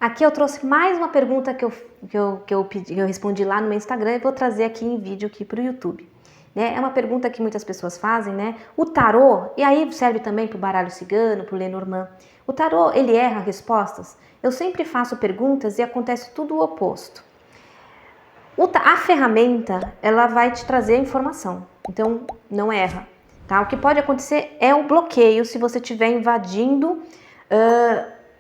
Aqui eu trouxe mais uma pergunta que eu respondi lá no meu Instagram e vou trazer aqui em vídeo aqui para o YouTube. Né? É uma pergunta que muitas pessoas fazem, né? O tarô, e aí serve também para o baralho cigano, para o Lenormand. O tarô, ele erra respostas? Eu sempre faço perguntas e acontece tudo o oposto. A ferramenta, ela vai te trazer a informação, então não erra. Tá? O que pode acontecer é o bloqueio se você estiver invadindo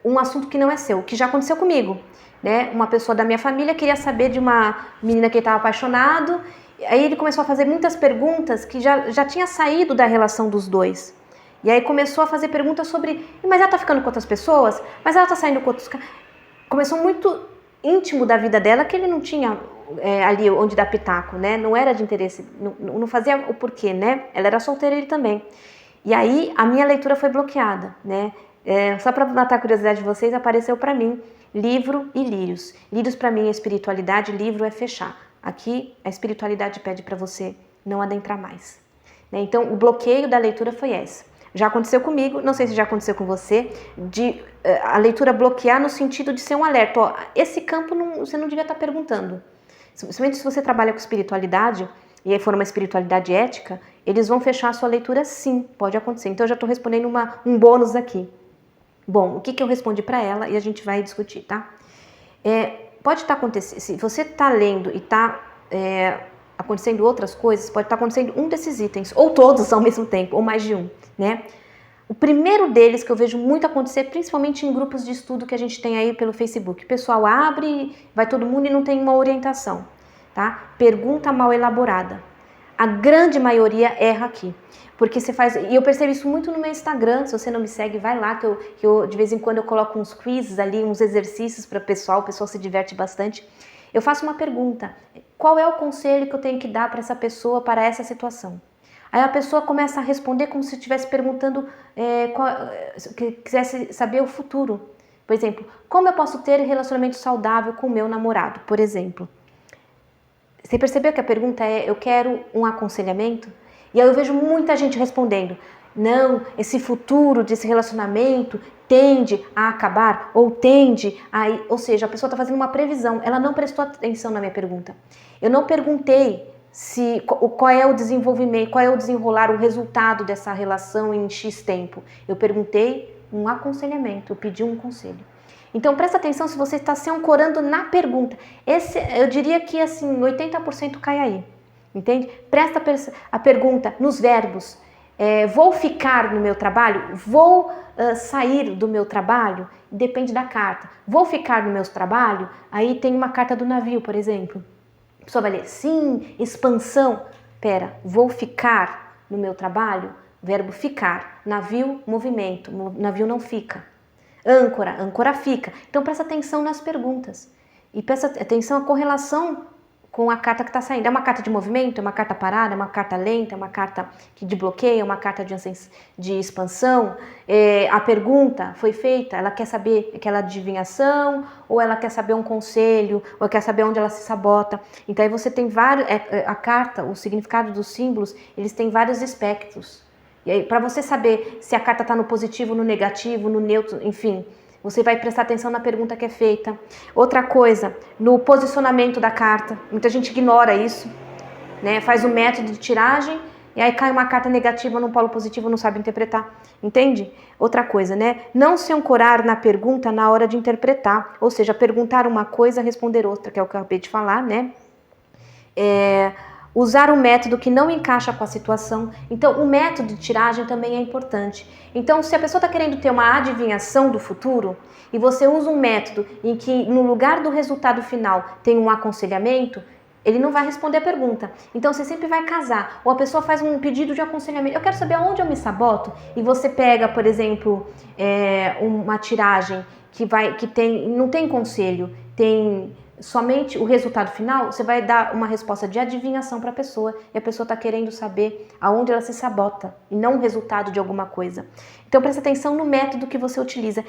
um assunto que não é seu, que já aconteceu comigo. Né? Uma pessoa da minha família queria saber de uma menina que ele estava apaixonado, aí ele começou a fazer muitas perguntas que já tinha saído da relação dos dois. E aí começou a fazer perguntas sobre, mas ela tá ficando com outras pessoas? Mas ela tá saindo com outros caras? Começou muito íntimo da vida dela que ele não tinha ali onde dar pitaco, né? Não era de interesse, não fazia o porquê, né? Ela era solteira, ele também. E aí a minha leitura foi bloqueada, né? Só para matar a curiosidade de vocês, apareceu para mim livro e lírios. Lírios para mim é espiritualidade, livro é fechar. Aqui a espiritualidade pede para você não adentrar mais. Né? Então o bloqueio da leitura foi essa. Já aconteceu comigo, não sei se já aconteceu com você, de a leitura bloquear no sentido de ser um alerta. Ó, esse campo você não devia estar perguntando. Principalmente se você trabalha com espiritualidade, e aí for uma espiritualidade ética, eles vão fechar a sua leitura sim, pode acontecer. Então eu já estou respondendo um bônus aqui. Bom, o que eu respondi para ela e a gente vai discutir, tá? Pode estar acontecendo, se você está lendo e está acontecendo outras coisas, pode estar acontecendo um desses itens, ou todos ao mesmo tempo, ou mais de um, né? O primeiro deles que eu vejo muito acontecer, principalmente em grupos de estudo que a gente tem aí pelo Facebook. O pessoal abre, vai todo mundo e não tem uma orientação, tá? Pergunta mal elaborada. A grande maioria erra aqui. Porque você faz, e eu percebo isso muito no meu Instagram, se você não me segue, vai lá, que eu de vez em quando eu coloco uns quizzes ali, uns exercícios para o pessoal se diverte bastante. Eu faço uma pergunta, qual é o conselho que eu tenho que dar para essa pessoa, para essa situação? Aí a pessoa começa a responder como se estivesse perguntando, que quisesse saber o futuro. Por exemplo, como eu posso ter relacionamento saudável com o meu namorado, por exemplo? Você percebeu que a pergunta é, eu quero um aconselhamento? E aí eu vejo muita gente respondendo, não, esse futuro desse relacionamento tende a acabar, ou tende a... Ou seja, a pessoa está fazendo uma previsão, ela não prestou atenção na minha pergunta. Eu não perguntei qual é o desenvolvimento, qual é o desenrolar, o resultado dessa relação em X tempo. Eu perguntei um aconselhamento, eu pedi um conselho. Então presta atenção se você está se ancorando na pergunta. Eu diria que assim, 80% cai aí. Entende? Presta a pergunta nos verbos. Vou ficar no meu trabalho? Vou sair do meu trabalho? Depende da carta. Vou ficar no meu trabalho? Aí tem uma carta do navio, por exemplo. A pessoa vai ler, sim, expansão. Pera, vou ficar no meu trabalho? Verbo ficar. Navio, movimento. Navio não fica. Âncora, âncora fica. Então presta atenção nas perguntas. E presta atenção à correlação com a carta que está saindo. É uma carta de movimento, é uma carta parada, é uma carta lenta, é uma carta de bloqueio, é uma carta de expansão. A pergunta foi feita, ela quer saber aquela adivinhação, ou ela quer saber um conselho, ou quer saber onde ela se sabota. Então aí você tem vários, a carta, o significado dos símbolos, eles têm vários espectros. E aí, para você saber se a carta está no positivo, no negativo, no neutro, enfim, você vai prestar atenção na pergunta que é feita. Outra coisa, no posicionamento da carta. Muita gente ignora isso, né? Faz o método de tiragem e aí cai uma carta negativa no polo positivo, não sabe interpretar. Entende? Outra coisa, né? Não se ancorar na pergunta na hora de interpretar. Ou seja, perguntar uma coisa, responder outra, que é o que eu acabei de falar, né? Usar um método que não encaixa com a situação. Então, o método de tiragem também é importante. Então, se a pessoa está querendo ter uma adivinhação do futuro e você usa um método em que no lugar do resultado final tem um aconselhamento, ele não vai responder a pergunta. Então, você sempre vai casar. Ou a pessoa faz um pedido de aconselhamento. Eu quero saber aonde eu me saboto. E você pega, por exemplo, uma tiragem que não tem conselho, tem somente o resultado final, você vai dar uma resposta de adivinhação para a pessoa e a pessoa está querendo saber aonde ela se sabota e não o resultado de alguma coisa. Então presta atenção no método que você utiliza.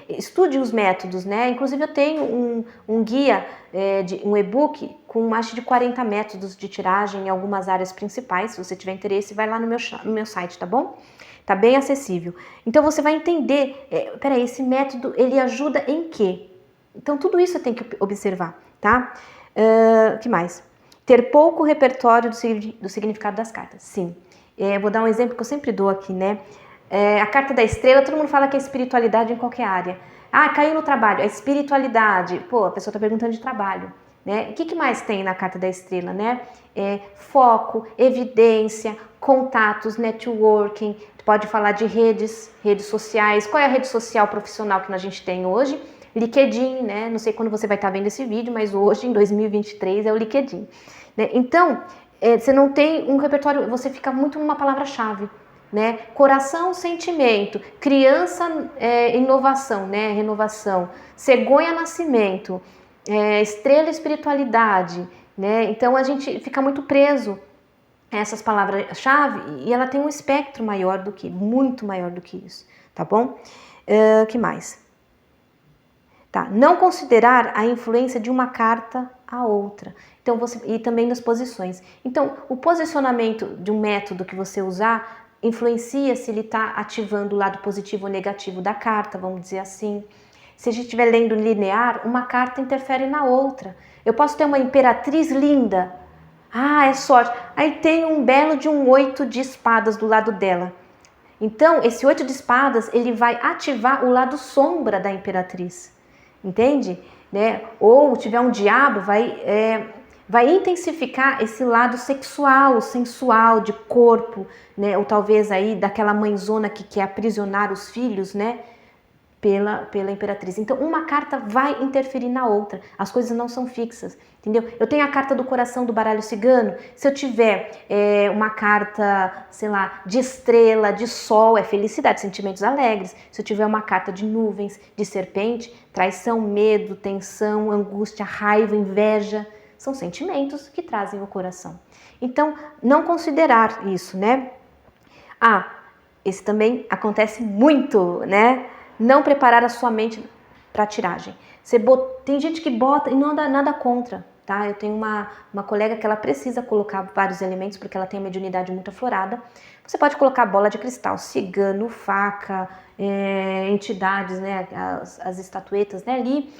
Estude os métodos, né? Inclusive eu tenho um guia, um e-book com mais de 40 métodos de tiragem em algumas áreas principais. Se você tiver interesse, vai lá no meu site, tá bom? Tá bem acessível. Então você vai entender, peraí, esse método ele ajuda em quê? Então, tudo isso você tem que observar, tá? Que mais? Ter pouco repertório do significado das cartas. Sim. Vou dar um exemplo que eu sempre dou aqui, né? A carta da estrela, todo mundo fala que é espiritualidade em qualquer área. Ah, caiu no trabalho, é espiritualidade. Pô, a pessoa está perguntando de trabalho, né? O que mais tem na carta da estrela, né? Foco, evidência, contatos, networking. Pode falar de redes sociais. Qual é a rede social profissional que a gente tem hoje? LinkedIn, né? Não sei quando você vai estar vendo esse vídeo, mas hoje, em 2023, é o LinkedIn. Né? Então, você não tem um repertório, você fica muito numa palavra-chave. Né? Coração, sentimento, criança, inovação, né? Renovação, cegonha, nascimento, estrela, espiritualidade, né? Então a gente fica muito preso a essas palavras-chave e ela tem um espectro maior do que, muito maior do que isso, tá bom? Que mais? Tá, não considerar a influência de uma carta a outra. Então e também das posições. Então, o posicionamento de um método que você usar influencia se ele está ativando o lado positivo ou negativo da carta, vamos dizer assim. Se a gente estiver lendo linear, uma carta interfere na outra. Eu posso ter uma imperatriz linda. Ah, é sorte. Aí tem um belo de um 8 de espadas do lado dela. Então, esse 8 de espadas, ele vai ativar o lado sombra da imperatriz. Entende? Né? Ou tiver um diabo, vai intensificar esse lado sexual, sensual, de corpo, né? Ou talvez aí daquela mãezona que quer aprisionar os filhos, né? Pela imperatriz. Então, uma carta vai interferir na outra. As coisas não são fixas, entendeu? Eu tenho a carta do coração do baralho cigano. Se eu tiver uma carta, sei lá, de estrela, de sol, é felicidade, sentimentos alegres. Se eu tiver uma carta de nuvens, de serpente, traição, medo, tensão, angústia, raiva, inveja, são sentimentos que trazem o coração. Então, não considerar isso, né? Esse também acontece muito, né? Não preparar a sua mente para a tiragem. Tem gente que bota e não dá nada contra, tá? Eu tenho uma colega que ela precisa colocar vários elementos porque ela tem uma mediunidade muito aflorada. Você pode colocar bola de cristal, cigano, faca, entidades, né? As estatuetas, né? Ali,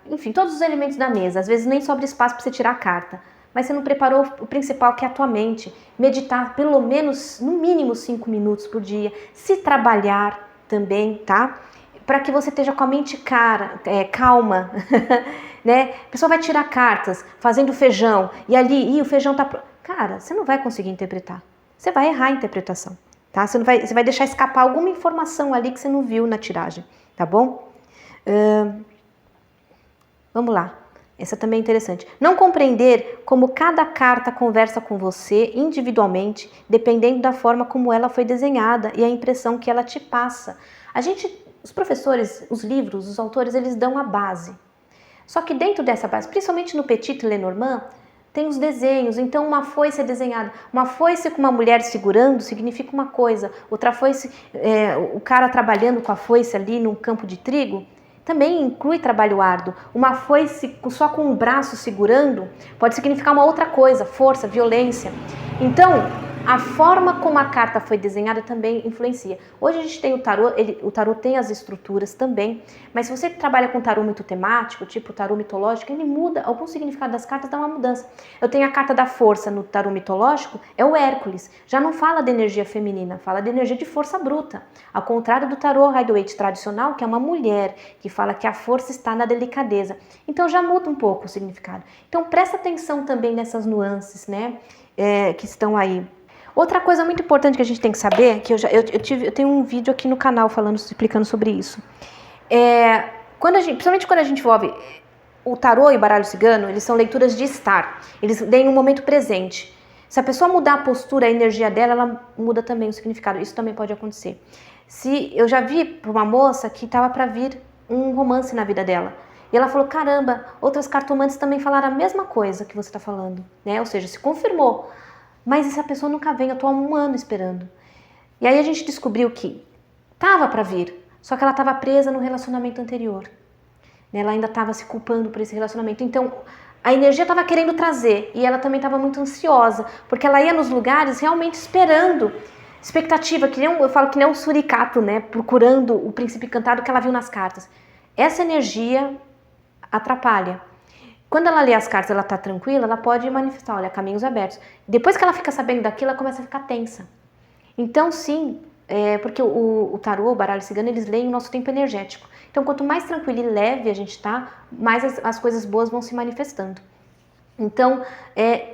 enfim, todos os elementos da mesa. Às vezes nem sobra espaço para você tirar a carta. Mas você não preparou o principal, que é a tua mente. Meditar pelo menos, no mínimo, 5 minutos por dia. Se trabalhar também, tá? Para que você esteja com a mente calma, né? A pessoa vai tirar cartas fazendo feijão e ali, o feijão tá... Cara, você não vai conseguir interpretar. Você vai errar a interpretação, tá? Você vai deixar escapar alguma informação ali que você não viu na tiragem, tá bom? Vamos lá. Essa também é interessante. Não compreender como cada carta conversa com você individualmente, dependendo da forma como ela foi desenhada e a impressão que ela te passa. Os professores, os livros, os autores, eles dão a base. Só que dentro dessa base, principalmente no Petit Lenormand, tem os desenhos. Então, uma foice é desenhada. Uma foice com uma mulher segurando significa uma coisa. Outra foice, o cara trabalhando com a foice ali num campo de trigo, também inclui trabalho árduo. Uma foice só com um braço segurando pode significar uma outra coisa, força, violência. Então, a forma como a carta foi desenhada também influencia. Hoje a gente tem o tarô tem as estruturas também, mas se você trabalha com tarô muito temático, tipo tarô mitológico, ele muda, algum significado das cartas dá uma mudança. Eu tenho a carta da força no tarô mitológico, é o Hércules, já não fala de energia feminina, fala de energia de força bruta, ao contrário do tarô Rider-Waite tradicional, que é uma mulher, que fala que a força está na delicadeza. Então já muda um pouco o significado. Então presta atenção também nessas nuances, né, que estão aí. Outra coisa muito importante que a gente tem que saber, que eu tenho um vídeo aqui no canal explicando sobre isso. Principalmente quando a gente envolve o tarô e o baralho cigano, eles são leituras de estar. Eles leem no momento presente. Se a pessoa mudar a postura, a energia dela, ela muda também o significado. Isso também pode acontecer. Eu já vi para uma moça que estava para vir um romance na vida dela. E ela falou, caramba, outras cartomantes também falaram a mesma coisa que você está falando, né? Ou seja, se confirmou. Mas essa pessoa nunca vem, eu estou há 1 ano esperando. E aí a gente descobriu que estava para vir, só que ela estava presa no relacionamento anterior. Ela ainda estava se culpando por esse relacionamento. Então, a energia estava querendo trazer e ela também estava muito ansiosa, porque ela ia nos lugares realmente esperando, expectativa, eu falo que nem um suricato, né, procurando o príncipe encantado que ela viu nas cartas. essa energia atrapalha. Quando ela lê as cartas, ela tá tranquila, ela pode manifestar, olha, caminhos abertos. Depois que ela fica sabendo daquilo, ela começa a ficar tensa. Então, sim, porque o tarô, o baralho cigano, eles leem o nosso tempo energético. Então, quanto mais tranquilo e leve a gente tá, mais as coisas boas vão se manifestando. Então,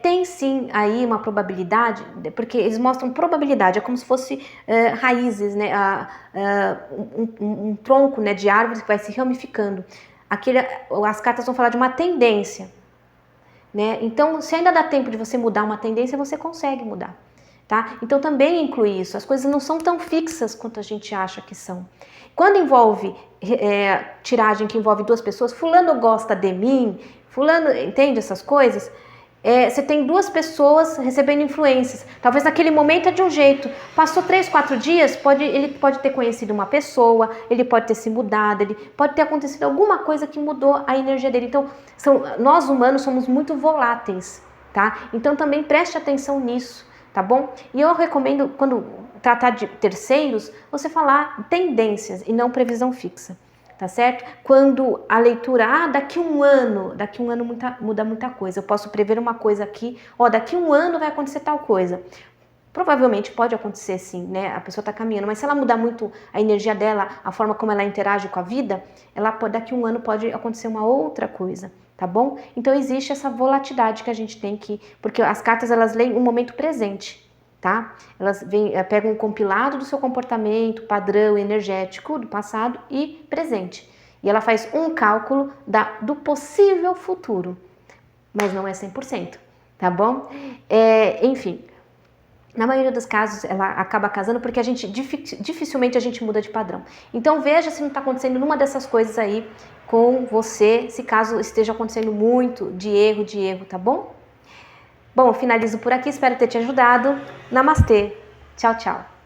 tem sim aí uma probabilidade, porque eles mostram probabilidade, é como se fosse raízes, né, um tronco, né, de árvore que vai se ramificando. As cartas vão falar de uma tendência, né? Então, se ainda dá tempo de você mudar uma tendência, você consegue mudar, tá? Então, também inclui isso. As coisas não são tão fixas quanto a gente acha que são. Quando envolve tiragem que envolve duas pessoas, fulano gosta de mim, fulano entende essas coisas, você tem duas pessoas recebendo influências. Talvez naquele momento é de um jeito. Passou 3, 4 dias, ele pode ter conhecido uma pessoa, ele pode ter se mudado, ele pode ter acontecido alguma coisa que mudou a energia dele. Então, nós humanos somos muito voláteis, tá? Então também preste atenção nisso, tá bom? E eu recomendo, quando tratar de terceiros, você falar tendências e não previsão fixa. Tá certo? Quando a leitura, daqui um ano muda muita coisa. Eu posso prever uma coisa aqui, daqui um ano vai acontecer tal coisa. Provavelmente pode acontecer sim, né? A pessoa tá caminhando, mas se ela mudar muito a energia dela, a forma como ela interage com a vida, daqui um ano pode acontecer uma outra coisa, tá bom? Então existe essa volatilidade que a gente tem que, porque as cartas elas leem o momento presente. Tá? Elas pegam um compilado do seu comportamento, padrão energético do passado e presente. E ela faz um cálculo do possível futuro, mas não é 100%, tá bom? Enfim, na maioria dos casos ela acaba casando porque dificilmente a gente muda de padrão. Então veja se não está acontecendo nenhuma dessas coisas aí com você, se caso esteja acontecendo muito de erro, tá bom? Bom, eu finalizo por aqui, espero ter te ajudado. Namastê. Tchau, tchau.